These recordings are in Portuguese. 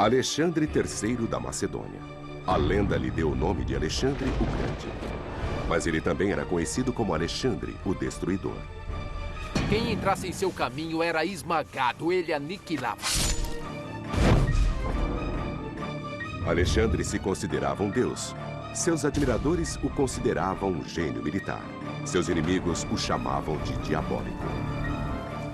Alexandre III da Macedônia. A lenda lhe deu o nome de Alexandre o Grande. Mas ele também era conhecido como Alexandre o Destruidor. Quem entrasse em seu caminho era esmagado, ele aniquilava. Alexandre se considerava um deus. Seus admiradores o consideravam um gênio militar. Seus inimigos o chamavam de diabólico.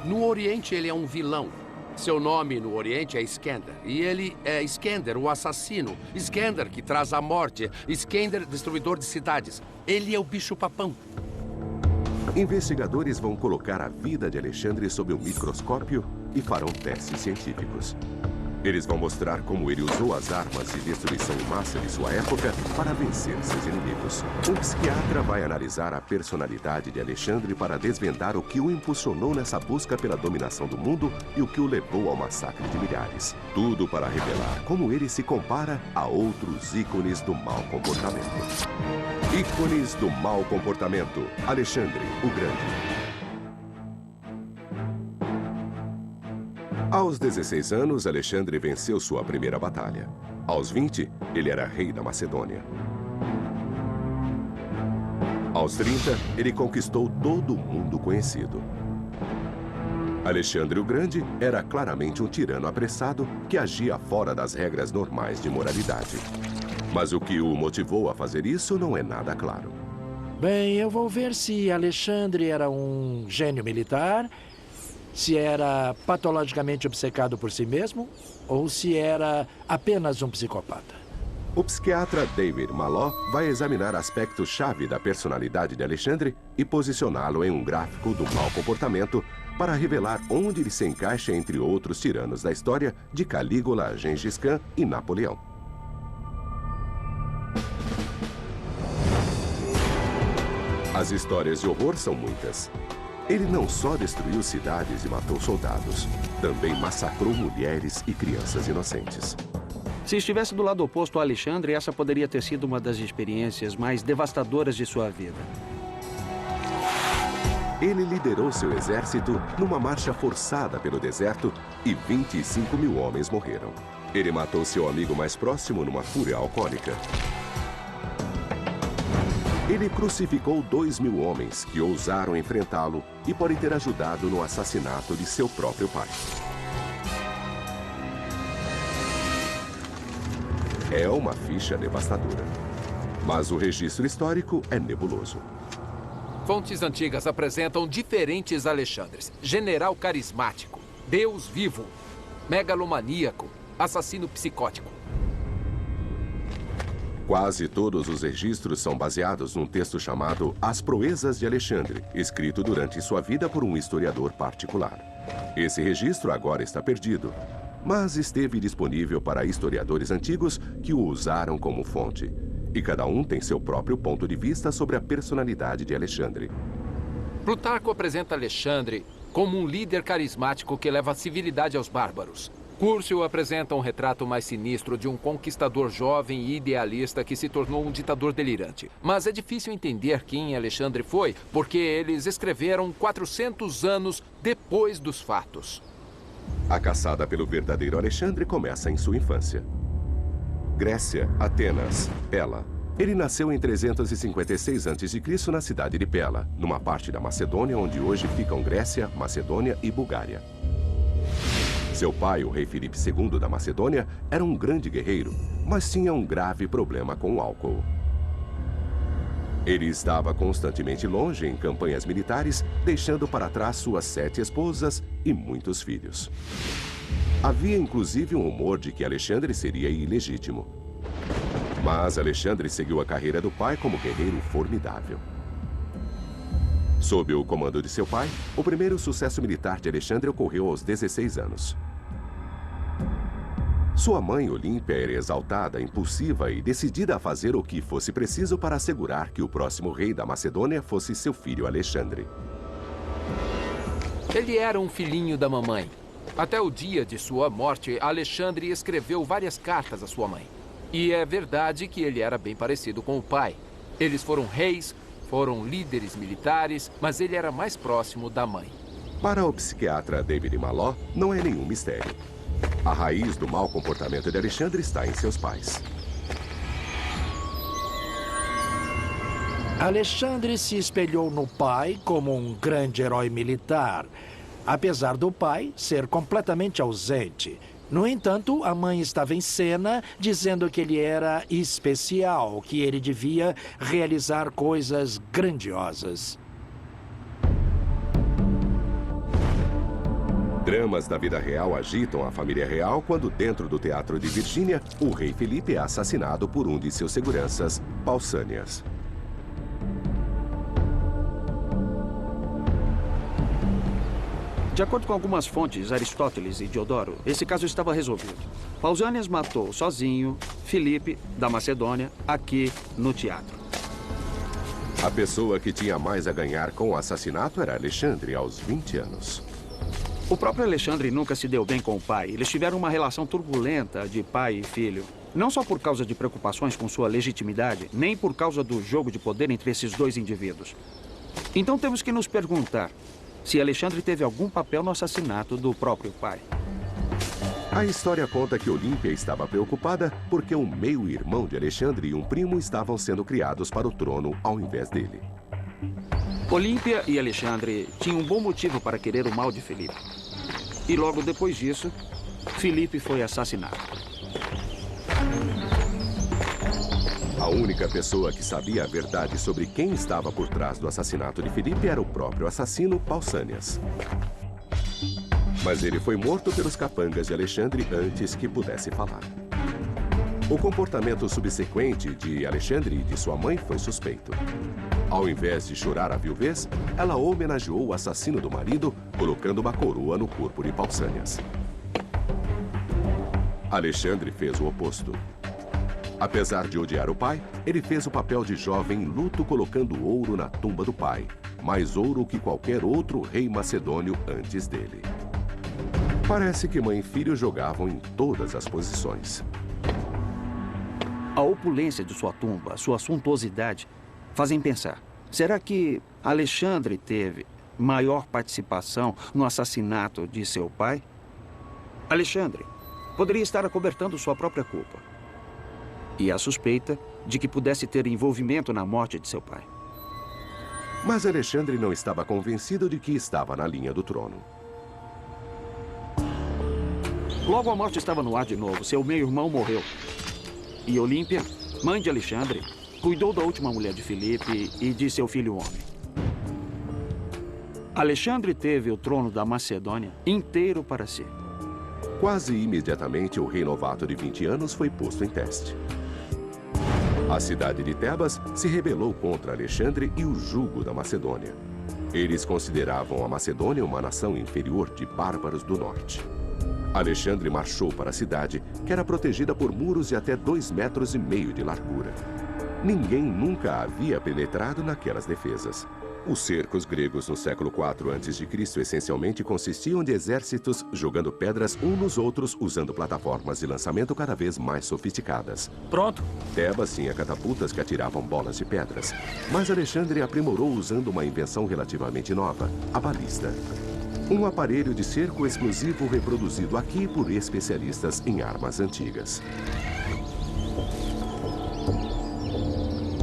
No Oriente, ele é um vilão. Seu nome no Oriente é Iskender. E ele é Iskender, o assassino. Iskender, que traz a morte. Iskender, destruidor de cidades. Ele é o bicho-papão. Investigadores vão colocar a vida de Alexandre sob o microscópio e farão testes científicos. Eles vão mostrar como ele usou as armas de destruição em massa de sua época para vencer seus inimigos. Um psiquiatra vai analisar a personalidade de Alexandre para desvendar o que o impulsionou nessa busca pela dominação do mundo e o que o levou ao massacre de milhares. Tudo para revelar como ele se compara a outros ícones do mau comportamento. Ícones do mau comportamento. Alexandre o Grande. Aos 16 anos, Alexandre venceu sua primeira batalha. Aos 20, ele era rei da Macedônia. Aos 30, ele conquistou todo o mundo conhecido. Alexandre o Grande era claramente um tirano apressado que agia fora das regras normais de moralidade. Mas o que o motivou a fazer isso não é nada claro. Bem, eu vou ver se Alexandre era um gênio militar, se era patologicamente obcecado por si mesmo ou se era apenas um psicopata. O psiquiatra David Maló vai examinar aspectos-chave da personalidade de Alexandre e posicioná-lo em um gráfico do mau comportamento para revelar onde ele se encaixa entre outros tiranos da história de Calígula, Gengis Khan e Napoleão. As histórias de horror são muitas. Ele não só destruiu cidades e matou soldados, também massacrou mulheres e crianças inocentes. Se estivesse do lado oposto a Alexandre, essa poderia ter sido uma das experiências mais devastadoras de sua vida. Ele liderou seu exército numa marcha forçada pelo deserto e 25 mil homens morreram. Ele matou seu amigo mais próximo numa fúria alcoólica. Ele crucificou 2.000 homens que ousaram enfrentá-lo e pode ter ajudado no assassinato de seu próprio pai. É uma ficha devastadora. Mas o registro histórico é nebuloso. Fontes antigas apresentam diferentes Alexandres. General carismático, deus vivo, megalomaníaco, assassino psicótico. Quase todos os registros são baseados num texto chamado As Proezas de Alexandre, escrito durante sua vida por um historiador particular. Esse registro agora está perdido, mas esteve disponível para historiadores antigos que o usaram como fonte. E cada um tem seu próprio ponto de vista sobre a personalidade de Alexandre. Plutarco apresenta Alexandre como um líder carismático que leva a civilidade aos bárbaros. Cúrcio apresenta um retrato mais sinistro de um conquistador jovem e idealista que se tornou um ditador delirante. Mas é difícil entender quem Alexandre foi, porque eles escreveram 400 anos depois dos fatos. A caçada pelo verdadeiro Alexandre começa em sua infância. Grécia, Atenas, Pela. Ele nasceu em 356 a.C. na cidade de Pela, numa parte da Macedônia onde hoje ficam Grécia, Macedônia e Bulgária. Seu pai, o rei Filipe II da Macedônia, era um grande guerreiro, mas tinha um grave problema com o álcool. Ele estava constantemente longe em campanhas militares, deixando para trás suas 7 esposas e muitos filhos. Havia inclusive um rumor de que Alexandre seria ilegítimo. Mas Alexandre seguiu a carreira do pai como guerreiro formidável. Sob o comando de seu pai, o primeiro sucesso militar de Alexandre ocorreu aos 16 anos. Sua mãe, Olímpia, era exaltada, impulsiva e decidida a fazer o que fosse preciso para assegurar que o próximo rei da Macedônia fosse seu filho Alexandre. Ele era um filhinho da mamãe. Até o dia de sua morte, Alexandre escreveu várias cartas à sua mãe. E é verdade que ele era bem parecido com o pai. Eles foram reis, foram líderes militares, mas ele era mais próximo da mãe. Para o psiquiatra David Maló, não é nenhum mistério. A raiz do mau comportamento de Alexandre está em seus pais. Alexandre se espelhou no pai como um grande herói militar, apesar do pai ser completamente ausente. No entanto, a mãe estava em cena, dizendo que ele era especial, que ele devia realizar coisas grandiosas. Dramas da vida real agitam a família real quando, dentro do teatro de Virgínia, o rei Felipe é assassinado por um de seus seguranças, Pausanias. De acordo com algumas fontes, Aristóteles e Diodoro, esse caso estava resolvido. Pausanias matou sozinho Filipe, da Macedônia, aqui no teatro. A pessoa que tinha mais a ganhar com o assassinato era Alexandre, aos 20 anos. O próprio Alexandre nunca se deu bem com o pai. Eles tiveram uma relação turbulenta de pai e filho. Não só por causa de preocupações com sua legitimidade, nem por causa do jogo de poder entre esses dois indivíduos. Então temos que nos perguntar se Alexandre teve algum papel no assassinato do próprio pai. A história conta que Olímpia estava preocupada porque um meio-irmão de Alexandre e um primo estavam sendo criados para o trono ao invés dele. Olímpia e Alexandre tinham um bom motivo para querer o mal de Felipe. E logo depois disso, Felipe foi assassinado. A única pessoa que sabia a verdade sobre quem estava por trás do assassinato de Felipe era o próprio assassino, Pausanias. Mas ele foi morto pelos capangas de Alexandre antes que pudesse falar. O comportamento subsequente de Alexandre e de sua mãe foi suspeito. Ao invés de chorar a viuvez, ela homenageou o assassino do marido, colocando uma coroa no corpo de Pausanias. Alexandre fez o oposto. Apesar de odiar o pai, ele fez o papel de jovem em luto colocando ouro na tumba do pai. Mais ouro que qualquer outro rei macedônio antes dele. Parece que mãe e filho jogavam em todas as posições. A opulência de sua tumba, sua suntuosidade, fazem pensar. Será que Alexandre teve maior participação no assassinato de seu pai? Alexandre poderia estar acobertando sua própria culpa. E a suspeita de que pudesse ter envolvimento na morte de seu pai. Mas Alexandre não estava convencido de que estava na linha do trono. Logo a morte estava no ar de novo. Seu meio-irmão morreu. E Olímpia, mãe de Alexandre, cuidou da última mulher de Filipe e de seu filho homem. Alexandre teve o trono da Macedônia inteiro para si. Quase imediatamente, o rei novato de 20 anos foi posto em teste. A cidade de Tebas se rebelou contra Alexandre e o jugo da Macedônia. Eles consideravam a Macedônia uma nação inferior de bárbaros do norte. Alexandre marchou para a cidade, que era protegida por muros de até 2,5 metros de largura. Ninguém nunca havia penetrado naquelas defesas. Os cercos gregos no século IV a.C. essencialmente consistiam de exércitos jogando pedras uns nos outros, usando plataformas de lançamento cada vez mais sofisticadas. Pronto. Tebas tinha catapultas que atiravam bolas de pedras, mas Alexandre aprimorou usando uma invenção relativamente nova, a balista. Um aparelho de cerco explosivo reproduzido aqui por especialistas em armas antigas.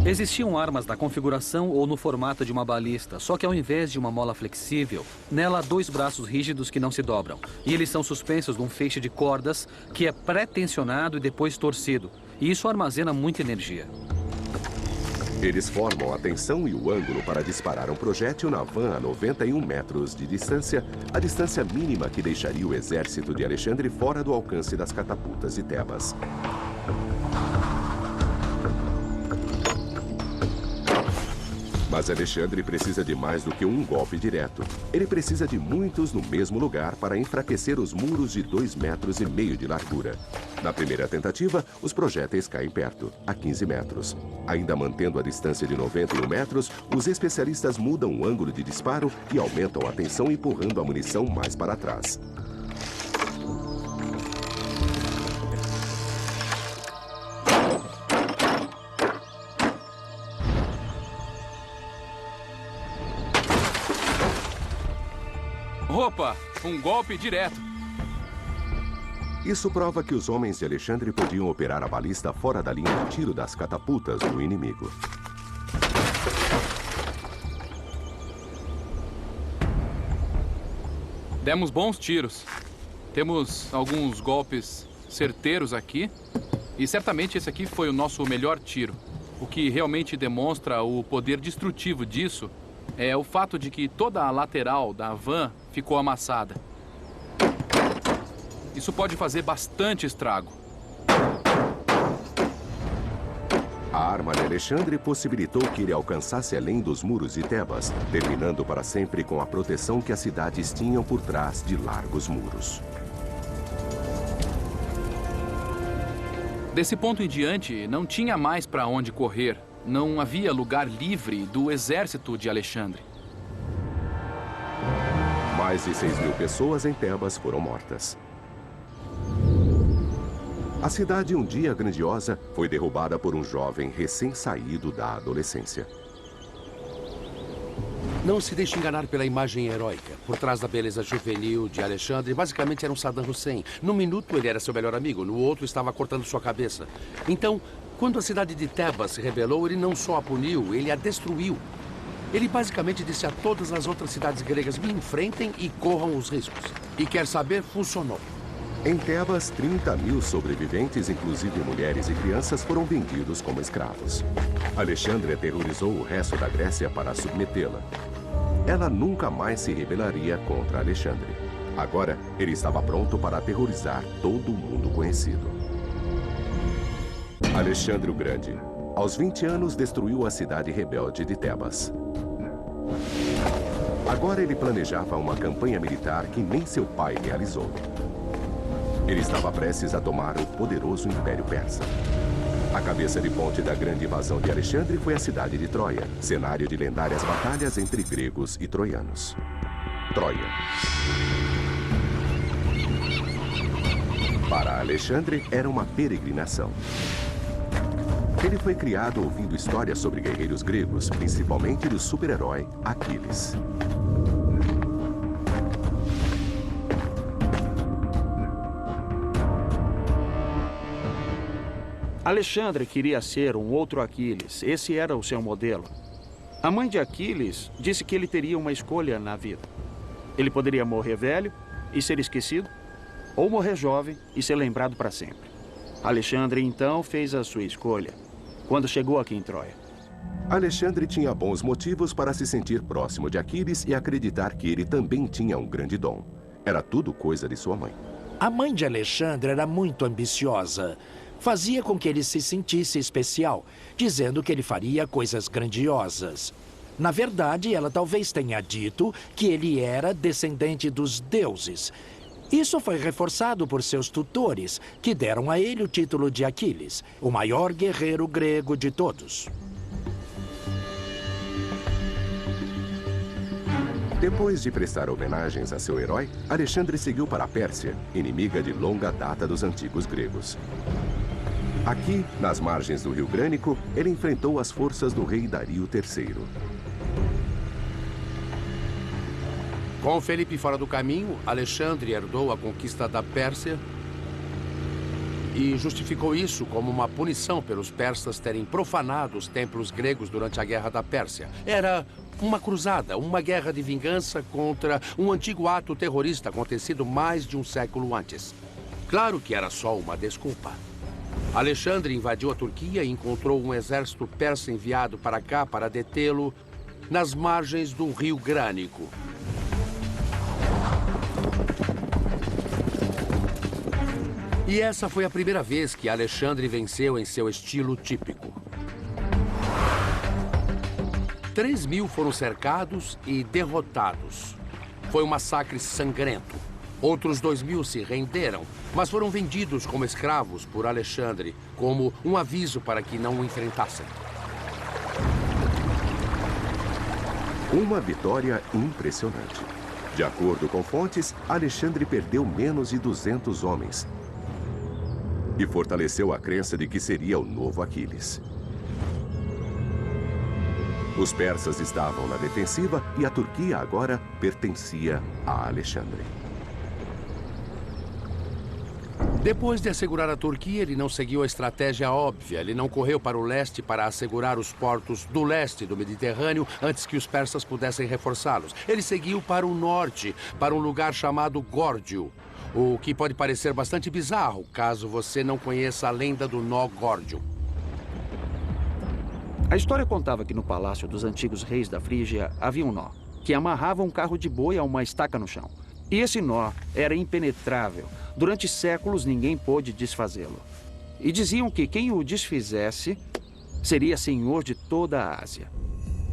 Existiam armas na configuração ou no formato de uma balista, só que ao invés de uma mola flexível, nela há 2 braços rígidos que não se dobram. E eles são suspensos num feixe de cordas que é pré-tensionado e depois torcido. E isso armazena muita energia. Eles formam a tensão e o ângulo para disparar um projétil na van a 91 metros de distância, a distância mínima que deixaria o exército de Alexandre fora do alcance das catapultas de Tebas. Mas Alexandre precisa de mais do que um golpe direto. Ele precisa de muitos no mesmo lugar para enfraquecer os muros de 2,5 metros de largura. Na primeira tentativa, os projéteis caem perto, a 15 metros. Ainda mantendo a distância de 91 metros, os especialistas mudam o ângulo de disparo e aumentam a tensão, empurrando a munição mais para trás. Opa, um golpe direto. Isso prova que os homens de Alexandre podiam operar a balista fora da linha de tiro das catapultas do inimigo. Demos bons tiros. Temos alguns golpes certeiros aqui. E certamente esse aqui foi o nosso melhor tiro. O que realmente demonstra o poder destrutivo disso é o fato de que toda a lateral da van ficou amassada. Isso pode fazer bastante estrago. A arma de Alexandre possibilitou que ele alcançasse além dos muros de Tebas, terminando para sempre com a proteção que as cidades tinham por trás de largos muros. Desse ponto em diante, não tinha mais para onde correr. Não havia lugar livre do exército de Alexandre. Mais de 6.000 pessoas em Tebas foram mortas. A cidade, um dia grandiosa, foi derrubada por um jovem recém-saído da adolescência. Não se deixe enganar pela imagem heróica. Por trás da beleza juvenil de Alexandre, basicamente era um Saddam Hussein. Num minuto ele era seu melhor amigo, no outro estava cortando sua cabeça. Então, quando a cidade de Tebas se rebelou, ele não só a puniu, ele a destruiu. Ele basicamente disse a todas as outras cidades gregas: me enfrentem e corram os riscos. E quer saber, funcionou. Em Tebas, 30.000 sobreviventes, inclusive mulheres e crianças, foram vendidos como escravos. Alexandre aterrorizou o resto da Grécia para submetê-la. Ela nunca mais se rebelaria contra Alexandre. Agora, ele estava pronto para aterrorizar todo o mundo conhecido. Alexandre o Grande, aos 20 anos, destruiu a cidade rebelde de Tebas. Agora ele planejava uma campanha militar que nem seu pai realizou. Ele estava prestes a tomar o poderoso Império Persa. A cabeça de ponte da grande invasão de Alexandre foi a cidade de Troia, cenário de lendárias batalhas entre gregos e troianos. Troia. Para Alexandre, era uma peregrinação. Ele foi criado ouvindo histórias sobre guerreiros gregos, principalmente do super-herói Aquiles. Alexandre queria ser um outro Aquiles. Esse era o seu modelo. A mãe de Aquiles disse que ele teria uma escolha na vida. Ele poderia morrer velho e ser esquecido, ou morrer jovem e ser lembrado para sempre. Alexandre, então, fez a sua escolha quando chegou aqui em Troia. Alexandre tinha bons motivos para se sentir próximo de Aquiles e acreditar que ele também tinha um grande dom. Era tudo coisa de sua mãe. A mãe de Alexandre era muito ambiciosa. Fazia com que ele se sentisse especial, dizendo que ele faria coisas grandiosas. Na verdade, ela talvez tenha dito que ele era descendente dos deuses. Isso foi reforçado por seus tutores, que deram a ele o título de Aquiles, o maior guerreiro grego de todos. Depois de prestar homenagens a seu herói, Alexandre seguiu para a Pérsia, inimiga de longa data dos antigos gregos. Aqui, nas margens do rio Grânico, ele enfrentou as forças do rei Dario III. Com Felipe fora do caminho, Alexandre herdou a conquista da Pérsia e justificou isso como uma punição pelos persas terem profanado os templos gregos durante a Guerra da Pérsia. Era uma cruzada, uma guerra de vingança contra um antigo ato terrorista acontecido mais de um século antes. Claro que era só uma desculpa. Alexandre invadiu a Turquia e encontrou um exército persa enviado para cá para detê-lo nas margens do rio Grânico. E essa foi a primeira vez que Alexandre venceu em seu estilo típico. 3.000 foram cercados e derrotados. Foi um massacre sangrento. Outros 2.000 se renderam, mas foram vendidos como escravos por Alexandre, como um aviso para que não o enfrentassem. Uma vitória impressionante. De acordo com fontes, Alexandre perdeu menos de 200 homens e fortaleceu a crença de que seria o novo Aquiles. Os persas estavam na defensiva e a Turquia agora pertencia a Alexandre. Depois de assegurar a Turquia, ele não seguiu a estratégia óbvia. Ele não correu para o leste para assegurar os portos do leste do Mediterrâneo antes que os persas pudessem reforçá-los. Ele seguiu para o norte, para um lugar chamado Górdio, o que pode parecer bastante bizarro, caso você não conheça a lenda do nó Górdio. A história contava que no palácio dos antigos reis da Frígia havia um nó, que amarrava um carro de boi a uma estaca no chão. E esse nó era impenetrável. Durante séculos, ninguém pôde desfazê-lo. E diziam que quem o desfizesse seria senhor de toda a Ásia.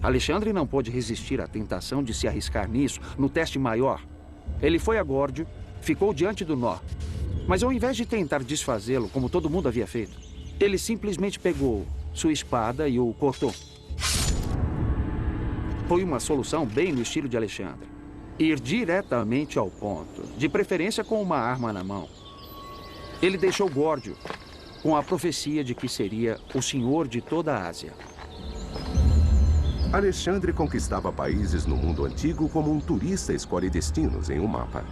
Alexandre não pôde resistir à tentação de se arriscar nisso, no teste maior. Ele foi a Górdio, ficou diante do nó. Mas ao invés de tentar desfazê-lo, como todo mundo havia feito, ele simplesmente pegou sua espada e o cortou. Foi uma solução bem no estilo de Alexandre. Ir diretamente ao ponto, de preferência com uma arma na mão. Ele deixou Górdio com a profecia de que seria o senhor de toda a Ásia. Alexandre conquistava países no mundo antigo como um turista escolhe destinos em um mapa.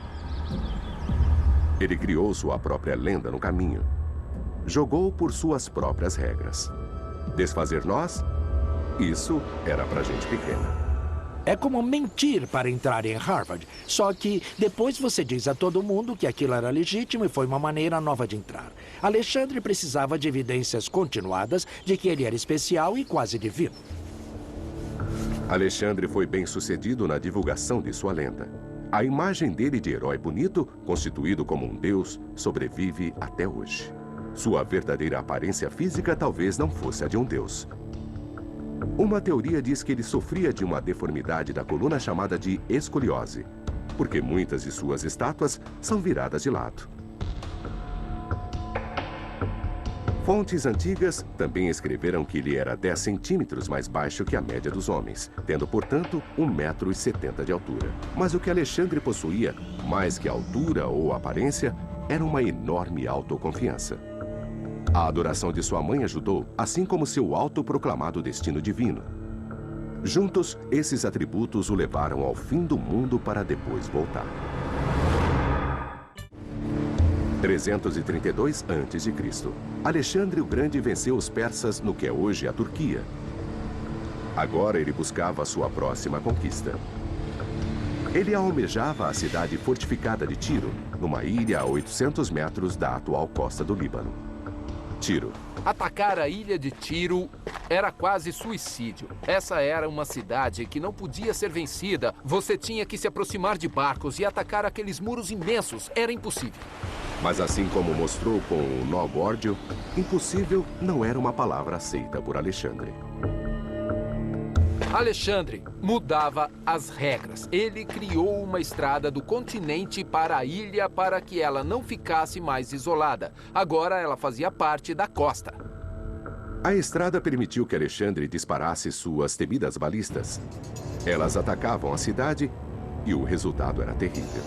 Ele criou sua própria lenda no caminho. Jogou por suas próprias regras. Desfazer nós? Isso era pra gente pequena. É como mentir para entrar em Harvard. Só que depois você diz a todo mundo que aquilo era legítimo e foi uma maneira nova de entrar. Alexandre precisava de evidências continuadas de que ele era especial e quase divino. Alexandre foi bem sucedido na divulgação de sua lenda. A imagem dele de herói bonito, constituído como um deus, sobrevive até hoje. Sua verdadeira aparência física talvez não fosse a de um deus. Uma teoria diz que ele sofria de uma deformidade da coluna chamada de escoliose, porque muitas de suas estátuas são viradas de lado. Fontes antigas também escreveram que ele era 10 centímetros mais baixo que a média dos homens, tendo, portanto, 1,70 m de altura. Mas o que Alexandre possuía, mais que altura ou aparência, era uma enorme autoconfiança. A adoração de sua mãe ajudou, assim como seu autoproclamado destino divino. Juntos, esses atributos o levaram ao fim do mundo para depois voltar. 332 a.C. Alexandre o Grande venceu os persas no que é hoje a Turquia. Agora ele buscava sua próxima conquista. Ele almejava a cidade fortificada de Tiro, numa ilha a 800 metros da atual costa do Líbano. Tiro. Atacar a ilha de Tiro era quase suicídio. Essa era uma cidade que não podia ser vencida. Você tinha que se aproximar de barcos e atacar aqueles muros imensos. Era impossível. Mas assim como mostrou com o nó Górdio, impossível não era uma palavra aceita por Alexandre. Alexandre mudava as regras. Ele criou uma estrada do continente para a ilha para que ela não ficasse mais isolada. Agora ela fazia parte da costa. A estrada permitiu que Alexandre disparasse suas temidas balistas. Elas atacavam a cidade e o resultado era terrível.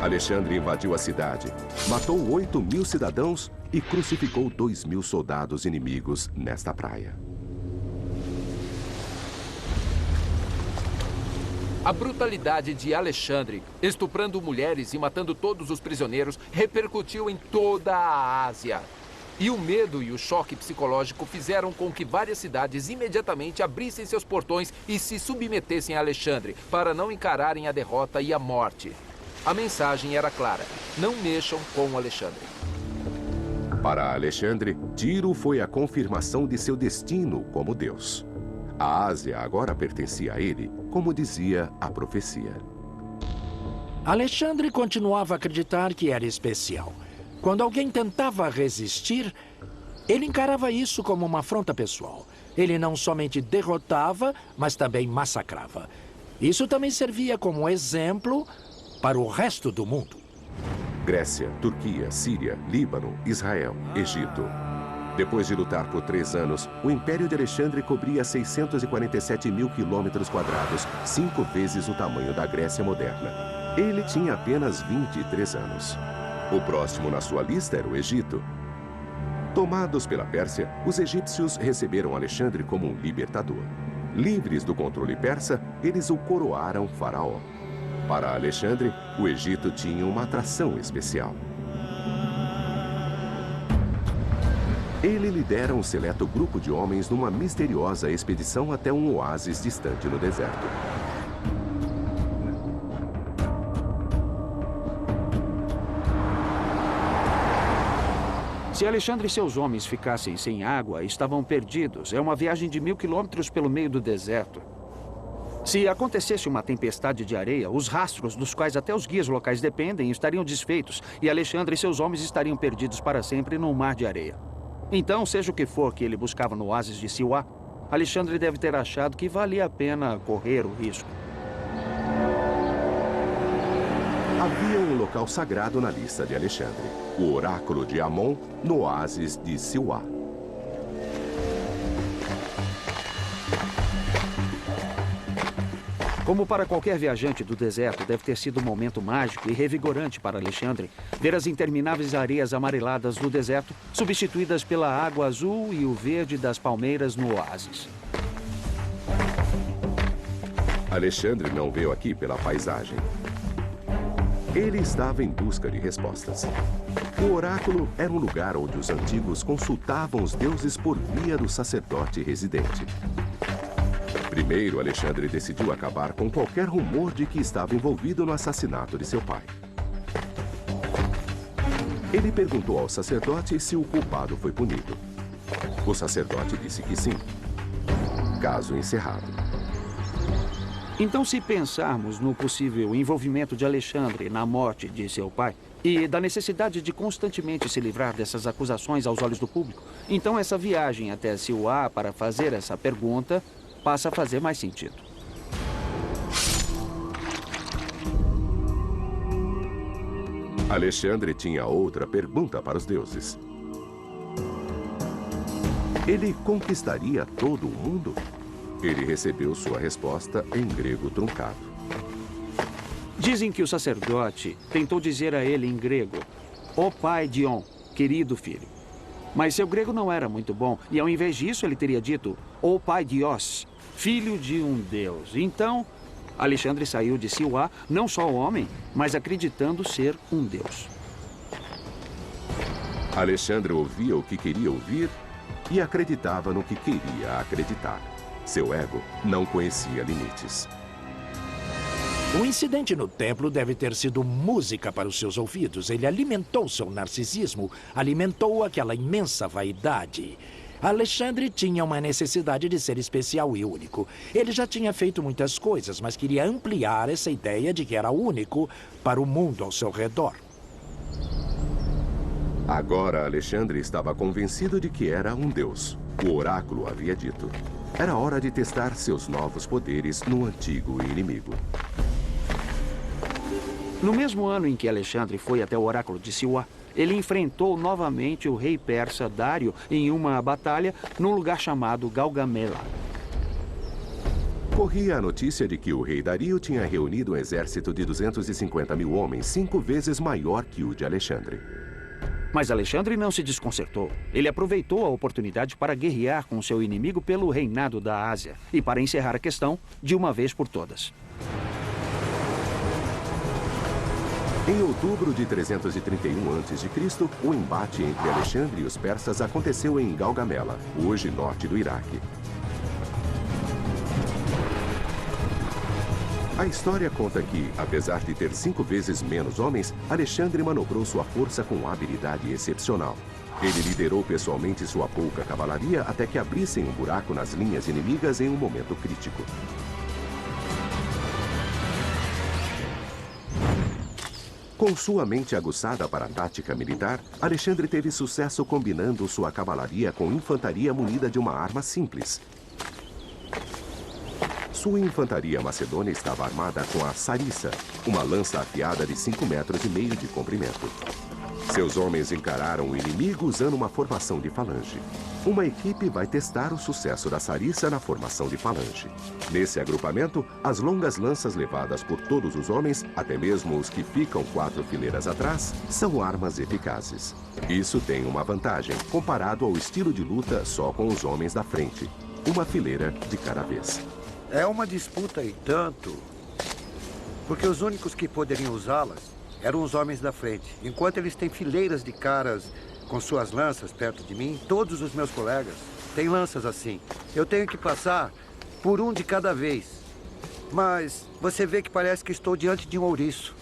Alexandre invadiu a cidade, matou 8.000 cidadãos e crucificou 2.000 soldados inimigos nesta praia. A brutalidade de Alexandre, estuprando mulheres e matando todos os prisioneiros, repercutiu em toda a Ásia. E o medo e o choque psicológico fizeram com que várias cidades imediatamente abrissem seus portões e se submetessem a Alexandre, para não encararem a derrota e a morte. A mensagem era clara: não mexam com Alexandre. Para Alexandre, Tiro foi a confirmação de seu destino como Deus. A Ásia agora pertencia a ele, como dizia a profecia. Alexandre continuava a acreditar que era especial. Quando alguém tentava resistir, ele encarava isso como uma afronta pessoal. Ele não somente derrotava, mas também massacrava. Isso também servia como exemplo para o resto do mundo. Grécia, Turquia, Síria, Líbano, Israel, Egito. Depois de lutar por 3 anos, o Império de Alexandre cobria 647.000 quilômetros quadrados, 5 vezes o tamanho da Grécia moderna. Ele tinha apenas 23 anos. O próximo na sua lista era o Egito. Tomados pela Pérsia, os egípcios receberam Alexandre como um libertador. Livres do controle persa, eles o coroaram faraó. Para Alexandre, o Egito tinha uma atração especial. Ele lidera um seleto grupo de homens numa misteriosa expedição até um oásis distante no deserto. Se Alexandre e seus homens ficassem sem água, estavam perdidos. É uma viagem de 1000 quilômetros pelo meio do deserto. Se acontecesse uma tempestade de areia, os rastros dos quais até os guias locais dependem estariam desfeitos e Alexandre e seus homens estariam perdidos para sempre num mar de areia. Então, seja o que for que ele buscava no oásis de Siwa, Alexandre deve ter achado que valia a pena correr o risco. Havia um local sagrado na lista de Alexandre, o oráculo de Amon, no oásis de Siwa. Como para qualquer viajante do deserto, deve ter sido um momento mágico e revigorante para Alexandre ver as intermináveis areias amareladas do deserto substituídas pela água azul e o verde das palmeiras no oásis. Alexandre não veio aqui pela paisagem. Ele estava em busca de respostas. O oráculo era um lugar onde os antigos consultavam os deuses por via do sacerdote residente. Primeiro, Alexandre decidiu acabar com qualquer rumor de que estava envolvido no assassinato de seu pai. Ele perguntou ao sacerdote se o culpado foi punido. O sacerdote disse que sim. Caso encerrado. Então, se pensarmos no possível envolvimento de Alexandre na morte de seu pai e da necessidade de constantemente se livrar dessas acusações aos olhos do público, então essa viagem até Siwa para fazer essa pergunta passa a fazer mais sentido. Alexandre tinha outra pergunta para os deuses. Ele conquistaria todo o mundo? Ele recebeu sua resposta em grego truncado. Dizem que o sacerdote tentou dizer a ele em grego, "Ó pai Dion, querido filho." Mas seu grego não era muito bom, e ao invés disso ele teria dito, "Ó pai Dios, filho de um deus." Então, Alexandre saiu de Siwa não só homem, mas acreditando ser um deus. Alexandre ouvia o que queria ouvir e acreditava no que queria acreditar. Seu ego não conhecia limites. O incidente no templo deve ter sido música para os seus ouvidos. Ele alimentou seu narcisismo, alimentou aquela imensa vaidade. Alexandre tinha uma necessidade de ser especial e único. Ele já tinha feito muitas coisas, mas queria ampliar essa ideia de que era único para o mundo ao seu redor. Agora, Alexandre estava convencido de que era um deus. O oráculo havia dito. Era hora de testar seus novos poderes no antigo inimigo. No mesmo ano em que Alexandre foi até o oráculo de Siwa, ele enfrentou novamente o rei persa Dário em uma batalha num lugar chamado Gaugamela. Corria a notícia de que o rei Dario tinha reunido um exército de 250 mil homens, 5 vezes maior que o de Alexandre. Mas Alexandre não se desconcertou. Ele aproveitou a oportunidade para guerrear com seu inimigo pelo reinado da Ásia e para encerrar a questão de uma vez por todas. Em outubro de 331 a.C., o embate entre Alexandre e os persas aconteceu em Gaugamela, hoje norte do Iraque. A história conta que, apesar de ter 5 vezes menos homens, Alexandre manobrou sua força com habilidade excepcional. Ele liderou pessoalmente sua pouca cavalaria até que abrissem um buraco nas linhas inimigas em um momento crítico. Com sua mente aguçada para a tática militar, Alexandre teve sucesso combinando sua cavalaria com infantaria munida de uma arma simples. Sua infantaria macedônia estava armada com a sarissa, uma lança afiada de 5,5 metros de comprimento. Seus homens encararam o inimigo usando uma formação de falange. Uma equipe vai testar o sucesso da sarissa na formação de falange. Nesse agrupamento, as longas lanças levadas por todos os homens, até mesmo os que ficam 4 fileiras atrás, são armas eficazes. Isso tem uma vantagem, comparado ao estilo de luta só com os homens da frente. Uma fileira de cada vez. É uma disputa e tanto, porque os únicos que poderiam usá-las eram os homens da frente, enquanto eles têm fileiras de caras com suas lanças perto de mim. Todos os meus colegas têm lanças assim. Eu tenho que passar por um de cada vez. Mas você vê que parece que estou diante de um ouriço.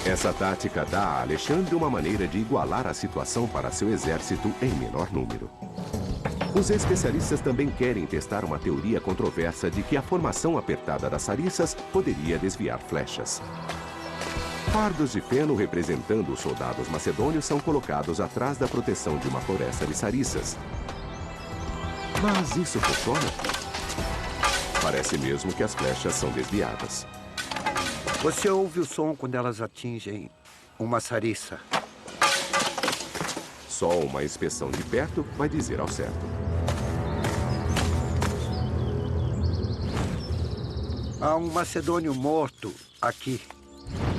Essa tática dá a Alexandre uma maneira de igualar a situação para seu exército em menor número. Os especialistas também querem testar uma teoria controversa de que a formação apertada das sariças poderia desviar flechas. Fardos de feno representando os soldados macedônios são colocados atrás da proteção de uma floresta de sariças. Mas isso funciona? Parece mesmo que as flechas são desviadas. Você ouve o som quando elas atingem uma sariça. Só uma inspeção de perto vai dizer ao certo. Há um macedônio morto aqui.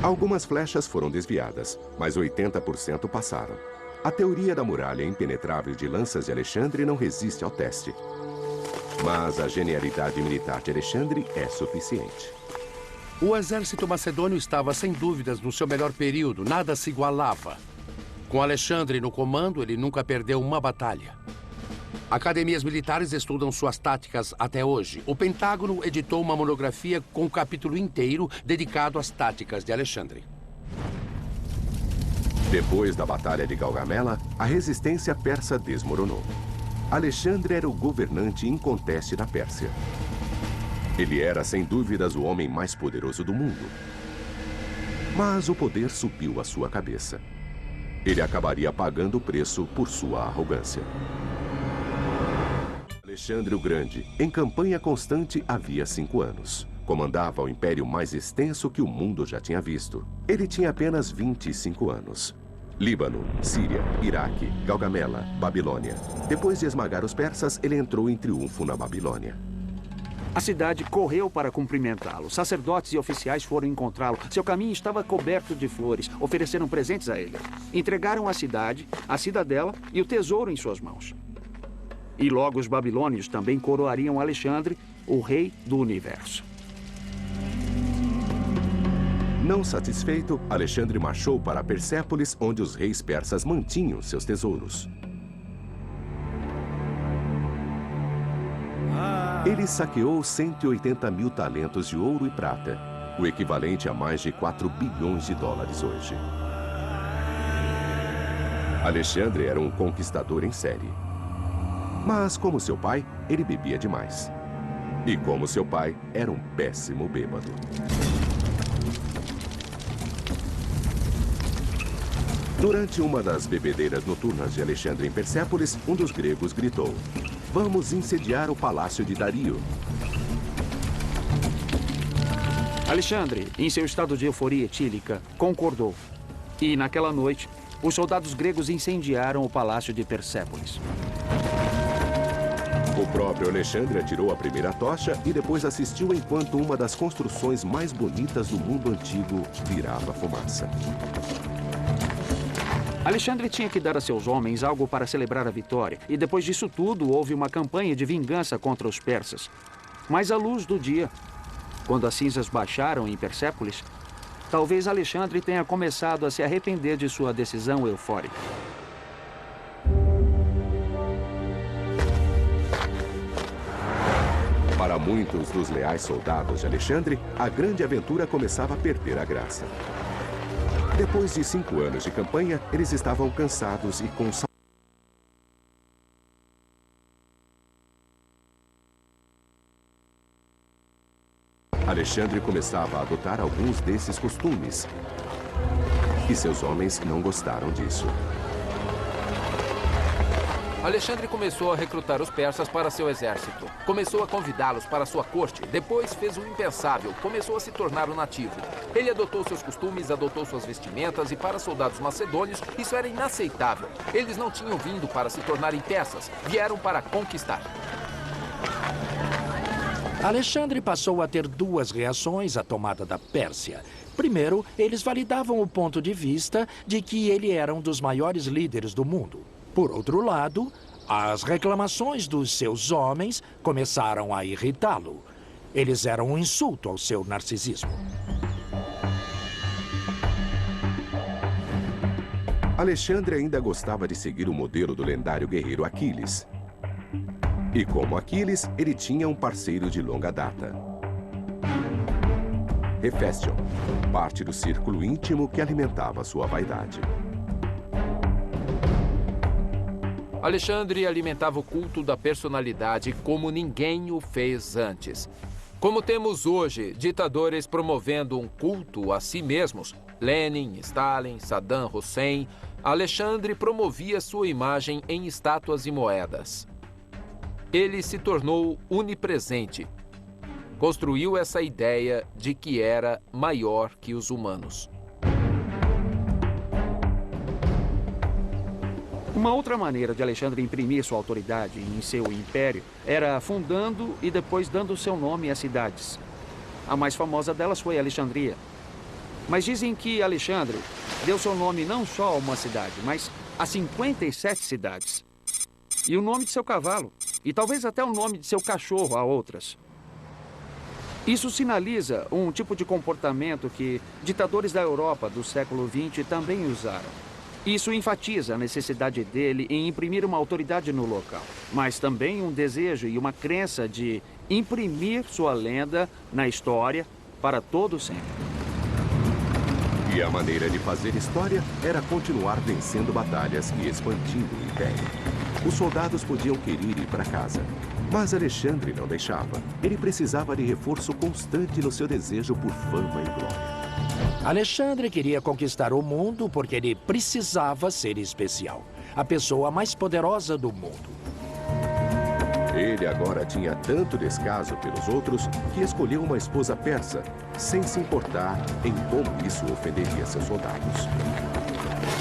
Algumas flechas foram desviadas, mas 80% passaram. A teoria da muralha impenetrável de lanças de Alexandre não resiste ao teste. Mas a genialidade militar de Alexandre é suficiente. O exército macedônio estava, sem dúvidas, no seu melhor período. Nada se igualava. Com Alexandre no comando, ele nunca perdeu uma batalha. Academias militares estudam suas táticas até hoje. O Pentágono editou uma monografia com um capítulo inteiro dedicado às táticas de Alexandre. Depois da Batalha de Gaugamela, a resistência persa desmoronou. Alexandre era o governante inconteste da Pérsia. Ele era, sem dúvidas, o homem mais poderoso do mundo. Mas o poder subiu à sua cabeça. Ele acabaria pagando o preço por sua arrogância. Alexandre o Grande, em campanha constante havia 5 anos. Comandava o império mais extenso que o mundo já tinha visto. Ele tinha apenas 25 anos. Líbano, Síria, Iraque, Gaugamela, Babilônia. Depois de esmagar os persas, ele entrou em triunfo na Babilônia. A cidade correu para cumprimentá-lo. Sacerdotes e oficiais foram encontrá-lo. Seu caminho estava coberto de flores. Ofereceram presentes a ele. Entregaram a cidade, a cidadela e o tesouro em suas mãos. E logo os babilônios também coroariam Alexandre, o rei do universo. Não satisfeito, Alexandre marchou para Persépolis, onde os reis persas mantinham seus tesouros. Ele saqueou 180 mil talentos de ouro e prata, o equivalente a mais de 4 bilhões de dólares hoje. Alexandre era um conquistador em série. Mas, como seu pai, ele bebia demais. E como seu pai, era um péssimo bêbado. Durante uma das bebedeiras noturnas de Alexandre em Persépolis, um dos gregos gritou: "Vamos incendiar o palácio de Dario." Alexandre, em seu estado de euforia etílica, concordou. E, naquela noite, os soldados gregos incendiaram o palácio de Persépolis. O próprio Alexandre atirou a primeira tocha e depois assistiu enquanto uma das construções mais bonitas do mundo antigo virava fumaça. Alexandre tinha que dar a seus homens algo para celebrar a vitória. E depois disso tudo, houve uma campanha de vingança contra os persas. Mas à luz do dia, quando as cinzas baixaram em Persépolis, talvez Alexandre tenha começado a se arrepender de sua decisão eufórica. Para muitos dos leais soldados de Alexandre, a grande aventura começava a perder a graça. Depois de 5 anos de campanha, eles estavam cansados e com saudade. Alexandre começava a adotar alguns desses costumes. E seus homens não gostaram disso. Alexandre começou a recrutar os persas para seu exército. Começou a convidá-los para sua corte. Depois fez o impensável. Começou a se tornar um nativo. Ele adotou seus costumes, adotou suas vestimentas e para soldados macedônios isso era inaceitável. Eles não tinham vindo para se tornarem persas. Vieram para conquistar. Alexandre passou a ter 2 reações à tomada da Pérsia. Primeiro, eles validavam o ponto de vista de que ele era um dos maiores líderes do mundo. Por outro lado, as reclamações dos seus homens começaram a irritá-lo. Eles eram um insulto ao seu narcisismo. Alexandre ainda gostava de seguir o modelo do lendário guerreiro Aquiles. E como Aquiles, ele tinha um parceiro de longa data. Heféstion, parte do círculo íntimo que alimentava sua vaidade. Alexandre alimentava o culto da personalidade como ninguém o fez antes. Como temos hoje ditadores promovendo um culto a si mesmos, Lenin, Stalin, Saddam Hussein, Alexandre promovia sua imagem em estátuas e moedas. Ele se tornou onipresente. Construiu essa ideia de que era maior que os humanos. Uma outra maneira de Alexandre imprimir sua autoridade em seu império era fundando e depois dando seu nome a cidades. A mais famosa delas foi Alexandria. Mas dizem que Alexandre deu seu nome não só a uma cidade, mas a 57 cidades. E o nome de seu cavalo, e talvez até o nome de seu cachorro a outras. Isso sinaliza um tipo de comportamento que ditadores da Europa do século XX também usaram. Isso enfatiza a necessidade dele em imprimir uma autoridade no local, mas também um desejo e uma crença de imprimir sua lenda na história para todo sempre. E a maneira de fazer história era continuar vencendo batalhas e expandindo o império. Os soldados podiam querer ir para casa, mas Alexandre não deixava. Ele precisava de reforço constante no seu desejo por fama e glória. Alexandre queria conquistar o mundo porque ele precisava ser especial. A pessoa mais poderosa do mundo. Ele agora tinha tanto descaso pelos outros que escolheu uma esposa persa, sem se importar em como isso ofenderia seus soldados.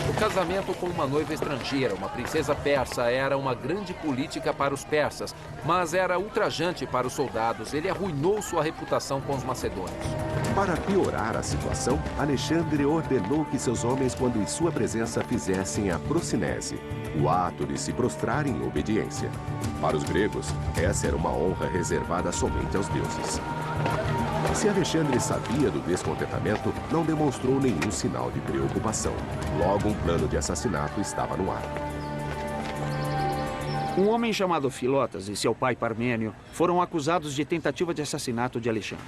O casamento com uma noiva estrangeira, uma princesa persa, era uma grande política para os persas, mas era ultrajante para os soldados. Ele arruinou sua reputação com os macedônios. Para piorar a situação, Alexandre ordenou que seus homens, quando em sua presença, fizessem a prosinese, o ato de se prostrar em obediência. Para os gregos, essa era uma honra reservada somente aos deuses. Se Alexandre sabia do descontentamento, não demonstrou nenhum sinal de preocupação. Logo, um plano de assassinato estava no ar. Um homem chamado Filotas e seu pai Parmênio foram acusados de tentativa de assassinato de Alexandre.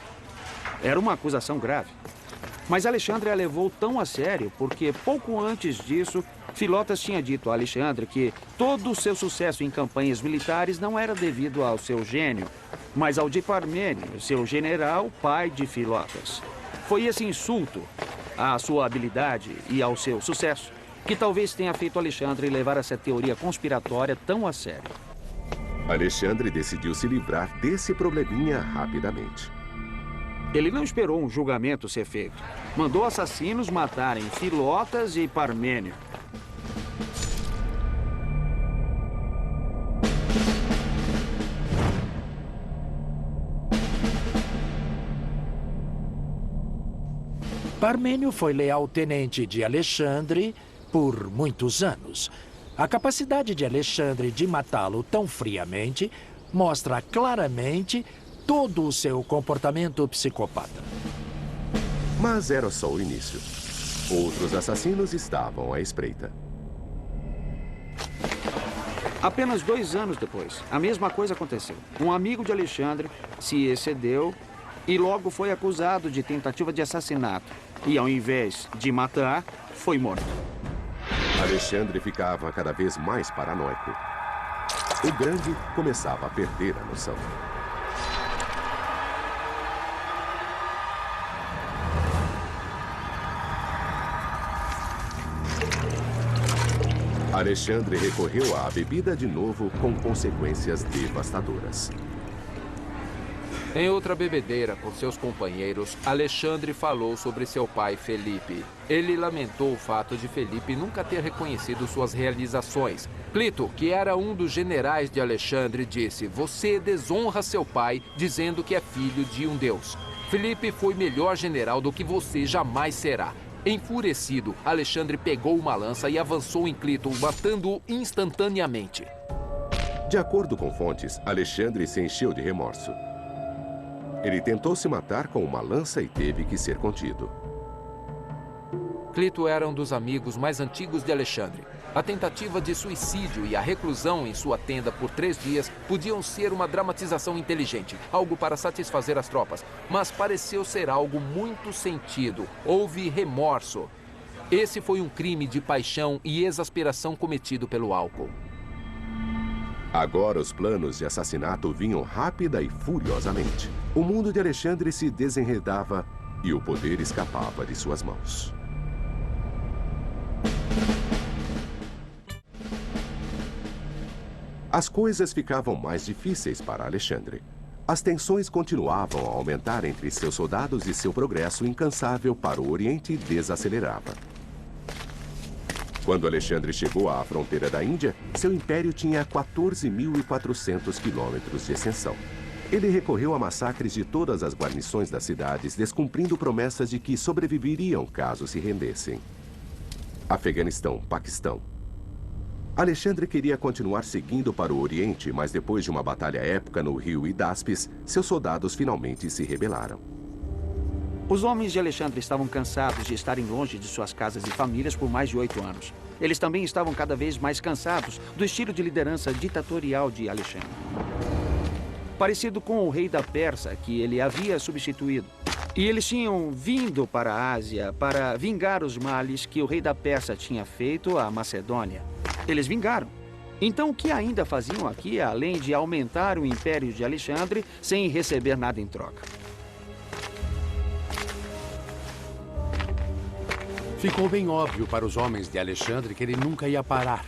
Era uma acusação grave. Mas Alexandre a levou tão a sério porque, pouco antes disso, Filotas tinha dito a Alexandre que todo o seu sucesso em campanhas militares não era devido ao seu gênio, mas ao de Parmênio, seu general, pai de Filotas. Foi esse insulto à sua habilidade e ao seu sucesso que talvez tenha feito Alexandre levar essa teoria conspiratória tão a sério. Alexandre decidiu se livrar desse probleminha rapidamente. Ele não esperou um julgamento ser feito. Mandou assassinos matarem Filotas e Parmênio. Parmênio foi leal tenente de Alexandre por muitos anos. A capacidade de Alexandre de matá-lo tão friamente mostra claramente todo o seu comportamento psicopata. Mas era só o início. Outros assassinos estavam à espreita. Apenas 2 anos depois, a mesma coisa aconteceu. Um amigo de Alexandre se excedeu e logo foi acusado de tentativa de assassinato. E ao invés de matar, foi morto. Alexandre ficava cada vez mais paranoico. O grande começava a perder a noção. Alexandre recorreu à bebida de novo com consequências devastadoras. Em outra bebedeira com seus companheiros, Alexandre falou sobre seu pai Felipe. Ele lamentou o fato de Felipe nunca ter reconhecido suas realizações. Clito, que era um dos generais de Alexandre, disse: "Você desonra seu pai dizendo que é filho de um deus. Felipe foi melhor general do que você jamais será." Enfurecido, Alexandre pegou uma lança e avançou em Clito, matando-o instantaneamente. De acordo com fontes, Alexandre se encheu de remorso. Ele tentou se matar com uma lança e teve que ser contido. Clito era um dos amigos mais antigos de Alexandre. A tentativa de suicídio e a reclusão em sua tenda por 3 dias podiam ser uma dramatização inteligente, algo para satisfazer as tropas, mas pareceu ser algo muito sentido. Houve remorso. Esse foi um crime de paixão e exasperação cometido pelo álcool. Agora os planos de assassinato vinham rápida e furiosamente. O mundo de Alexandre se desenredava e o poder escapava de suas mãos. As coisas ficavam mais difíceis para Alexandre. As tensões continuavam a aumentar entre seus soldados e seu progresso incansável para o Oriente desacelerava. Quando Alexandre chegou à fronteira da Índia, seu império tinha 14.400 quilômetros de extensão. Ele recorreu a massacres de todas as guarnições das cidades, descumprindo promessas de que sobreviveriam caso se rendessem. Afeganistão, Paquistão. Alexandre queria continuar seguindo para o Oriente, mas depois de uma batalha épica no rio Hidáspes, seus soldados finalmente se rebelaram. Os homens de Alexandre estavam cansados de estarem longe de suas casas e famílias por mais de 8 anos. Eles também estavam cada vez mais cansados do estilo de liderança ditatorial de Alexandre. Parecido com o rei da Pérsia, que ele havia substituído. E eles tinham vindo para a Ásia para vingar os males que o rei da Pérsia tinha feito à Macedônia. Eles vingaram. Então, o que ainda faziam aqui, além de aumentar o império de Alexandre sem receber nada em troca? Ficou bem óbvio para os homens de Alexandre que ele nunca ia parar.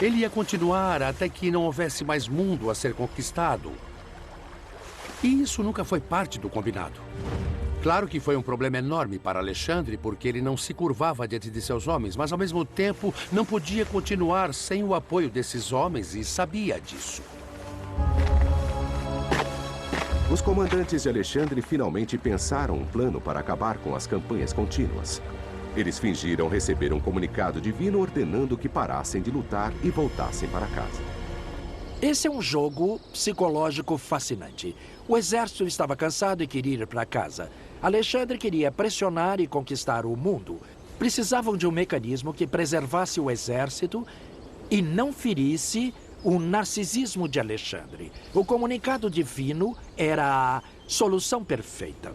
Ele ia continuar até que não houvesse mais mundo a ser conquistado. E isso nunca foi parte do combinado. Claro que foi um problema enorme para Alexandre, porque ele não se curvava diante de seus homens, mas ao mesmo tempo não podia continuar sem o apoio desses homens e sabia disso. Os comandantes de Alexandre finalmente pensaram um plano para acabar com as campanhas contínuas. Eles fingiram receber um comunicado divino ordenando que parassem de lutar e voltassem para casa. Esse é um jogo psicológico fascinante. O exército estava cansado e queria ir para casa. Alexandre queria pressionar e conquistar o mundo. Precisavam de um mecanismo que preservasse o exército e não ferisse o narcisismo de Alexandre. O comunicado divino era a solução perfeita.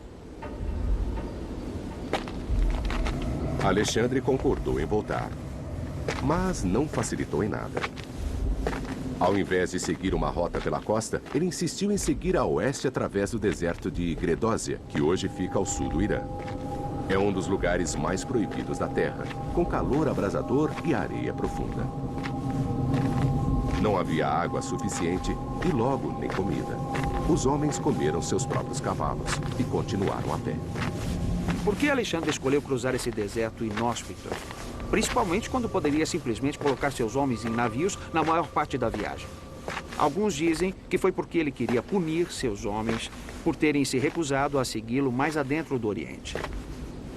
Alexandre concordou em voltar, mas não facilitou em nada. Ao invés de seguir uma rota pela costa, ele insistiu em seguir a oeste através do deserto de Gredósia, que hoje fica ao sul do Irã. É um dos lugares mais proibidos da Terra, com calor abrasador e areia profunda. Não havia água suficiente e logo nem comida. Os homens comeram seus próprios cavalos e continuaram a pé. Por que Alexandre escolheu cruzar esse deserto inóspito? Principalmente quando poderia simplesmente colocar seus homens em navios na maior parte da viagem. Alguns dizem que foi porque ele queria punir seus homens por terem se recusado a segui-lo mais adentro do Oriente.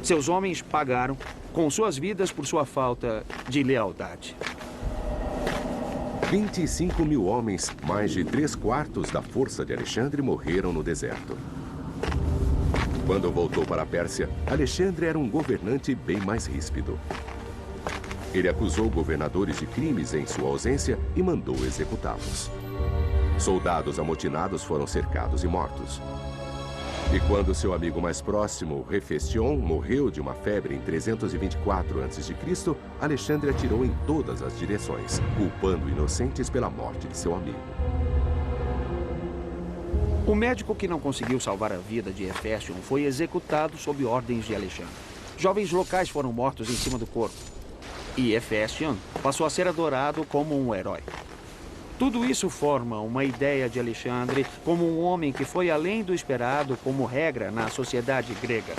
Seus homens pagaram com suas vidas por sua falta de lealdade. 25.000 homens, mais de 3/4 da força de Alexandre, morreram no deserto. Quando voltou para a Pérsia, Alexandre era um governante bem mais ríspido. Ele acusou governadores de crimes em sua ausência e mandou executá-los. Soldados amotinados foram cercados e mortos. E quando seu amigo mais próximo, Hefestion, morreu de uma febre em 324 a.C., Alexandre atirou em todas as direções, culpando inocentes pela morte de seu amigo. O médico que não conseguiu salvar a vida de Hefestion foi executado sob ordens de Alexandre. Jovens locais foram mortos em cima do corpo. E Hefestion passou a ser adorado como um herói. Tudo isso forma uma ideia de Alexandre como um homem que foi além do esperado como regra na sociedade grega,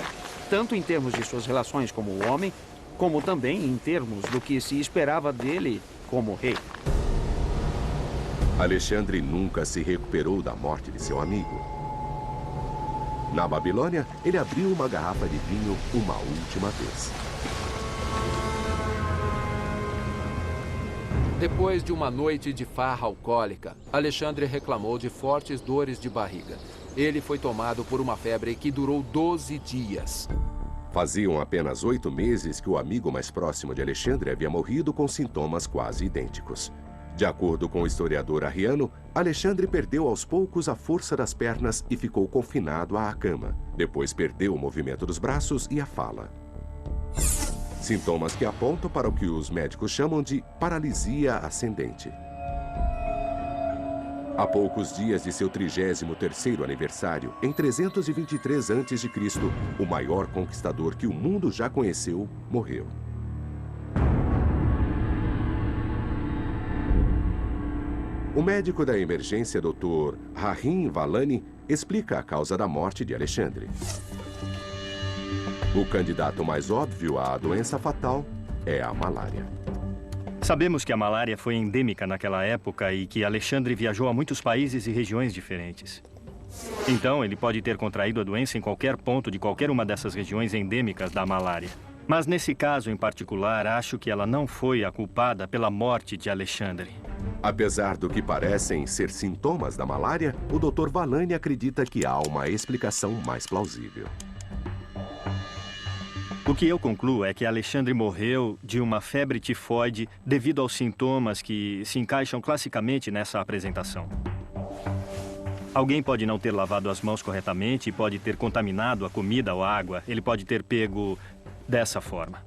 tanto em termos de suas relações como homem, como também em termos do que se esperava dele como rei. Alexandre nunca se recuperou da morte de seu amigo. Na Babilônia, ele abriu uma garrafa de vinho uma última vez. Depois de uma noite de farra alcoólica, Alexandre reclamou de fortes dores de barriga. Ele foi tomado por uma febre que durou 12 dias. Faziam apenas 8 meses que o amigo mais próximo de Alexandre havia morrido com sintomas quase idênticos. De acordo com o historiador Arriano, Alexandre perdeu aos poucos a força das pernas e ficou confinado à cama. Depois perdeu o movimento dos braços e a fala. Sintomas que apontam para o que os médicos chamam de paralisia ascendente. Há poucos dias de seu 33º aniversário, em 323 a.C., o maior conquistador que o mundo já conheceu morreu. O médico da emergência, Dr. Rahim Valani, explica a causa da morte de Alexandre. O candidato mais óbvio à doença fatal é a malária. Sabemos que a malária foi endêmica naquela época e que Alexandre viajou a muitos países e regiões diferentes. Então, ele pode ter contraído a doença em qualquer ponto de qualquer uma dessas regiões endêmicas da malária. Mas nesse caso em particular, acho que ela não foi a culpada pela morte de Alexandre. Apesar do que parecem ser sintomas da malária, o Dr. Valani acredita que há uma explicação mais plausível. O que eu concluo é que Alexandre morreu de uma febre tifoide devido aos sintomas que se encaixam classicamente nessa apresentação. Alguém pode não ter lavado as mãos corretamente e pode ter contaminado a comida ou a água. Ele pode ter pego dessa forma.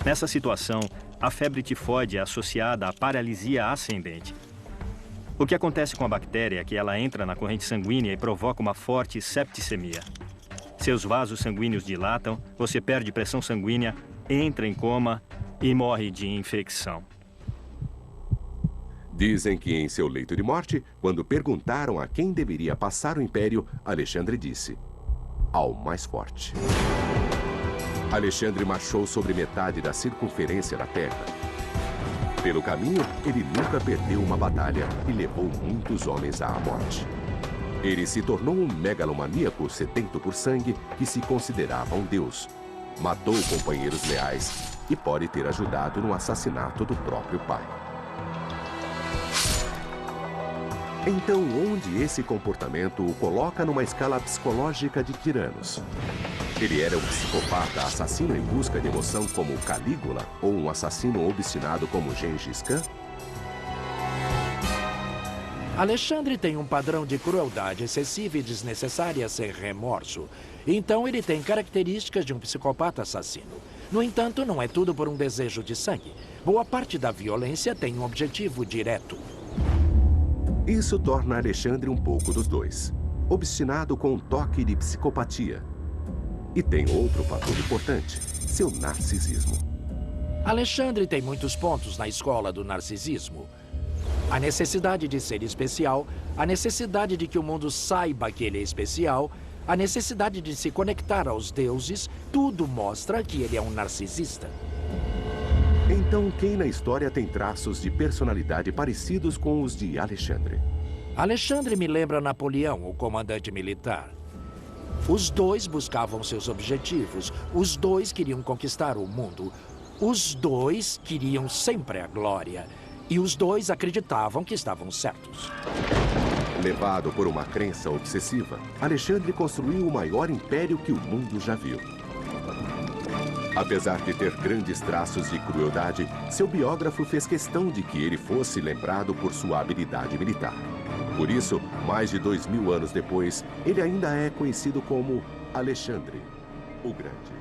Nessa situação, a febre tifoide é associada à paralisia ascendente. O que acontece com a bactéria é que ela entra na corrente sanguínea e provoca uma forte septicemia. Seus vasos sanguíneos dilatam, você perde pressão sanguínea, entra em coma e morre de infecção. Dizem que em seu leito de morte, quando perguntaram a quem deveria passar o império, Alexandre disse: ao mais forte. Alexandre marchou sobre metade da circunferência da Terra. Pelo caminho, ele nunca perdeu uma batalha e levou muitos homens à morte. Ele se tornou um megalomaníaco sedento por sangue que se considerava um deus. Matou companheiros leais e pode ter ajudado no assassinato do próprio pai. Então, onde esse comportamento o coloca numa escala psicológica de tiranos? Ele era um psicopata assassino em busca de emoção como Calígula ou um assassino obstinado como Gengis Khan? Alexandre tem um padrão de crueldade excessiva e desnecessária sem remorso. Então ele tem características de um psicopata assassino. No entanto, não é tudo por um desejo de sangue. Boa parte da violência tem um objetivo direto. Isso torna Alexandre um pouco dos dois. Obstinado com um toque de psicopatia. E tem outro fator importante, seu narcisismo. Alexandre tem muitos pontos na escola do narcisismo. A necessidade de ser especial, a necessidade de que o mundo saiba que ele é especial, a necessidade de se conectar aos deuses, tudo mostra que ele é um narcisista. Então, quem na história tem traços de personalidade parecidos com os de Alexandre? Alexandre me lembra Napoleão, o comandante militar. Os dois buscavam seus objetivos, os dois queriam conquistar o mundo, os dois queriam sempre a glória. E os dois acreditavam que estavam certos. Levado por uma crença obsessiva, Alexandre construiu o maior império que o mundo já viu. Apesar de ter grandes traços de crueldade, seu biógrafo fez questão de que ele fosse lembrado por sua habilidade militar. Por isso, mais de 2000 anos depois, ele ainda é conhecido como Alexandre o Grande.